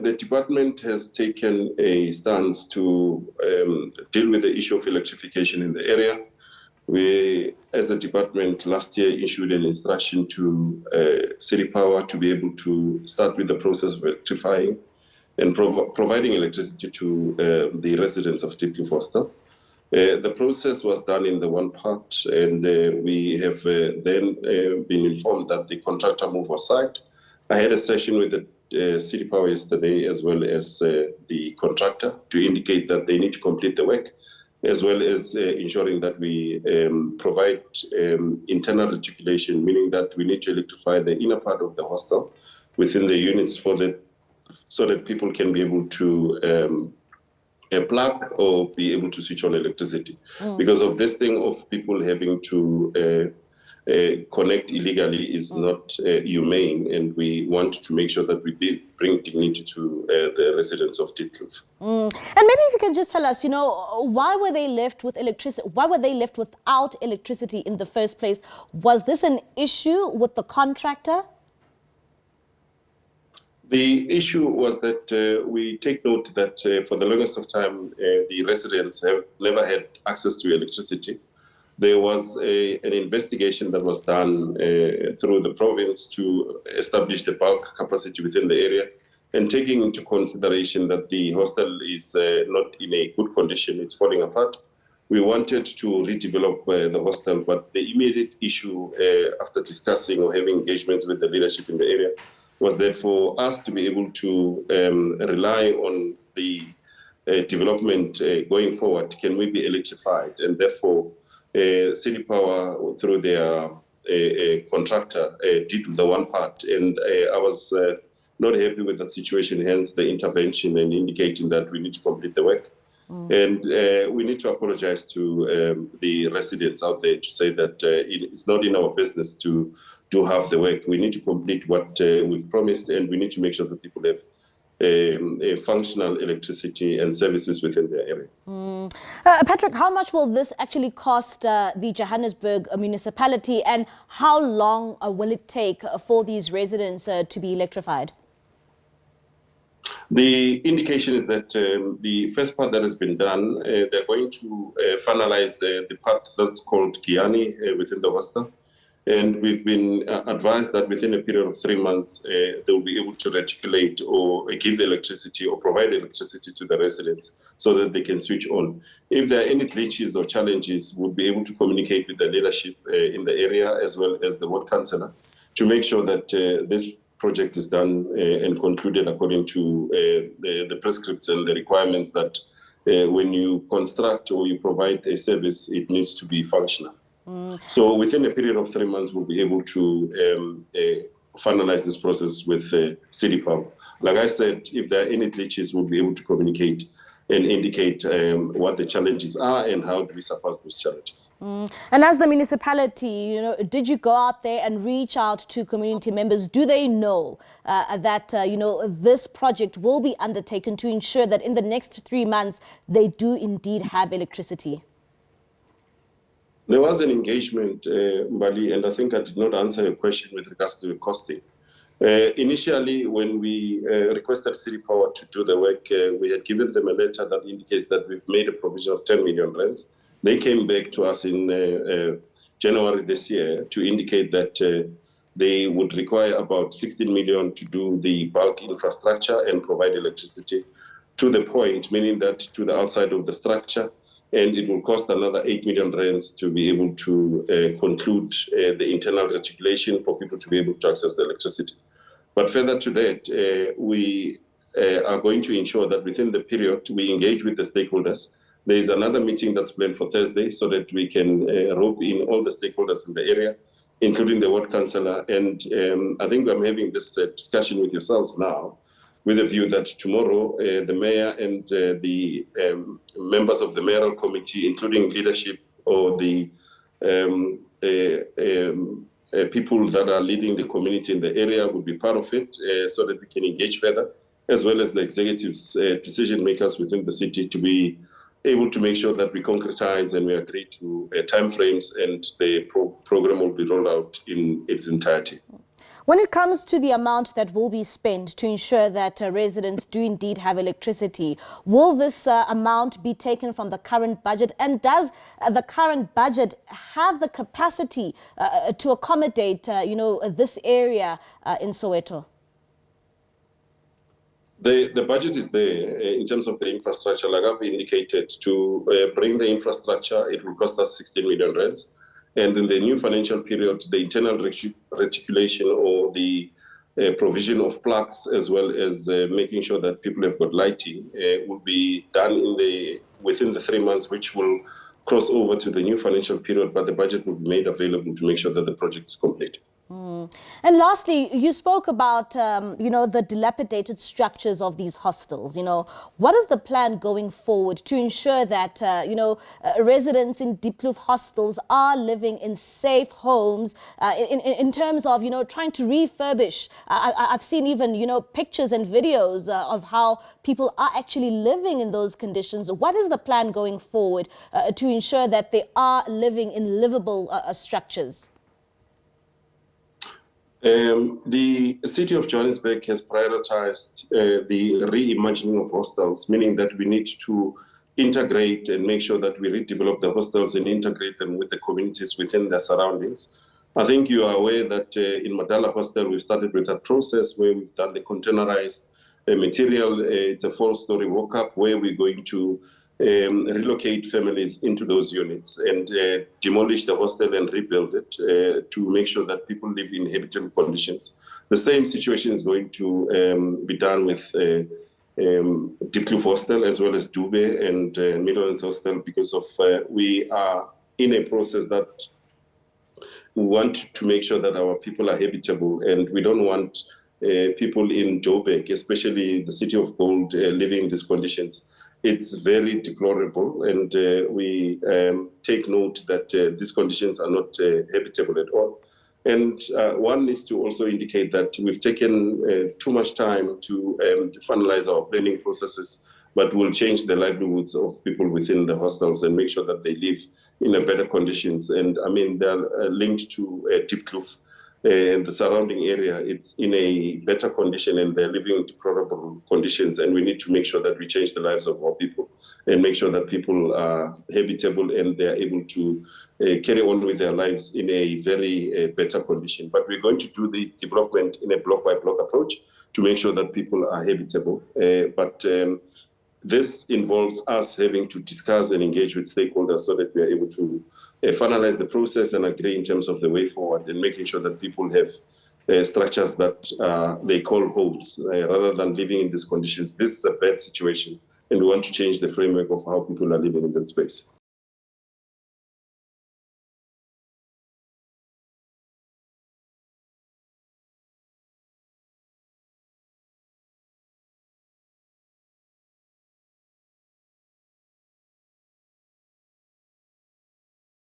The department has taken a stance to deal with the issue of electrification in the area. We, as a department, last year issued an instruction to City Power to be able to start with the process of electrifying and providing electricity to the residents of Diepkloof Hostel. The process was done in the one part, and we have then been informed that the contractor move was signed. I had a session with the City Power yesterday, as well as the contractor, to indicate that they need to complete the work, as well as ensuring that we provide internal reticulation, meaning that we need to electrify the inner part of the hostel within the units so that people can be able to plug or be able to switch on electricity. Because of this thing of people having to connect illegally is not humane, and we want to make sure that we bring dignity to the residents of Diepkloof. And maybe if you can just tell us, why were they left with electricity? Why were they left without electricity in the first place? Was this an issue with the contractor? The issue was that we take note that for the longest of time, the residents have never had access to electricity. There was an investigation that was done through the province to establish the bulk capacity within the area, and taking into consideration that the hostel is not in a good condition, it's falling apart. We wanted to redevelop the hostel, but the immediate issue after discussing or having engagements with the leadership in the area was that for us to be able to rely on the development going forward, can we be electrified? And therefore, City Power, through their contractor, did the one part. And I was not happy with that situation, hence the intervention and indicating that we need to complete the work. And we need to apologize to the residents out there to say that it's not in our business to do half the work. We need to complete what we've promised, and we need to make sure that people have a functional electricity and services within their area. Patrick, how much will this actually cost the Johannesburg municipality, and how long will it take for these residents to be electrified? The indication is that the first part that has been done, they're going to finalize the part that's called Kiani within the hostel. And we've been advised that within a period of 3 months, they will be able to reticulate or give electricity or provide electricity to the residents so that they can switch on. If there are any glitches or challenges, we'll be able to communicate with the leadership in the area, as well as the ward councillor, to make sure that this project is done and concluded according to the prescripts and the requirements that when you construct or you provide a service, it needs to be functional. So within a period of 3 months, we'll be able to finalize this process with City Power. Like I said, if there are any glitches, we'll be able to communicate and indicate what the challenges are and how do we surpass those challenges. And as the municipality, did you go out there and reach out to community members? Do they know that, this project will be undertaken to ensure that in the next 3 months, they do indeed have electricity? There was an engagement, Mbali, and I think I did not answer your question with regards to the costing. Initially, when we requested City Power to do the work, we had given them a letter that indicates that we've made a provision of 10 million rands. They came back to us in January this year to indicate that they would require about 16 million to do the bulk infrastructure and provide electricity to the point, meaning that to the outside of the structure, and it will cost another 8 million rands to be able to conclude the internal reticulation for people to be able to access the electricity. But further to that, we are going to ensure that within the period we engage with the stakeholders. There is another meeting that's planned for Thursday so that we can rope in all the stakeholders in the area, including the ward councillor. And I think I'm having this discussion with yourselves now, with a view that tomorrow the mayor and the members of the mayoral committee, including leadership or the people that are leading the community in the area, will be part of it so that we can engage further, as well as the executives, decision makers within the city, to be able to make sure that we concretize and we agree to timeframes, and the program will be rolled out in its entirety. When it comes to the amount that will be spent to ensure that residents do indeed have electricity, will this amount be taken from the current budget? And does the current budget have the capacity to accommodate, this area in Soweto? The budget is there in terms of the infrastructure. Like I've indicated, to bring the infrastructure, it will cost us 16 million rands. And in the new financial period, the internal reticulation or the provision of plugs, as well as making sure that people have got lighting, will be done within the 3 months, which will cross over to the new financial period. But the budget will be made available to make sure that the project is complete. And lastly, you spoke about, the dilapidated structures of these hostels. What is the plan going forward to ensure that, residents in Diepkloof hostels are living in safe homes in terms of, trying to refurbish? I've seen even, pictures and videos of how people are actually living in those conditions. What is the plan going forward to ensure that they are living in livable structures? The City of Johannesburg has prioritized the reimagining of hostels, meaning that we need to integrate and make sure that we redevelop the hostels and integrate them with the communities within their surroundings. I think you are aware that in Madala Hostel, we started with that process where we've done the containerized material. It's a 4-story walk-up where we're going to relocate families into those units and demolish the hostel and rebuild it to make sure that people live in habitable conditions. The same situation is going to be done with Diepkloof Hostel as well as Dube and Midlands Hostel, because of we are in a process that we want to make sure that our people are habitable, and we don't want people in Joburg, especially the City of Gold, living in these conditions. It's very deplorable, and we take note that these conditions are not habitable at all. And one needs to also indicate that we've taken too much time to finalize our planning processes, but we'll change the livelihoods of people within the hostels and make sure that they live in a better conditions. And I mean, they're linked to Diepkloof and the surrounding area. It's in a better condition and they're living in deplorable conditions. And we need to make sure that we change the lives of our people and make sure that people are habitable and they're able to carry on with their lives in a very better condition. But we're going to do the development in a block-by-block approach to make sure that people are habitable. This involves us having to discuss and engage with stakeholders so that we are able to finalize the process and agree in terms of the way forward, and making sure that people have structures that they call homes rather than living in these conditions. This is a bad situation, and we want to change the framework of how people are living in that space.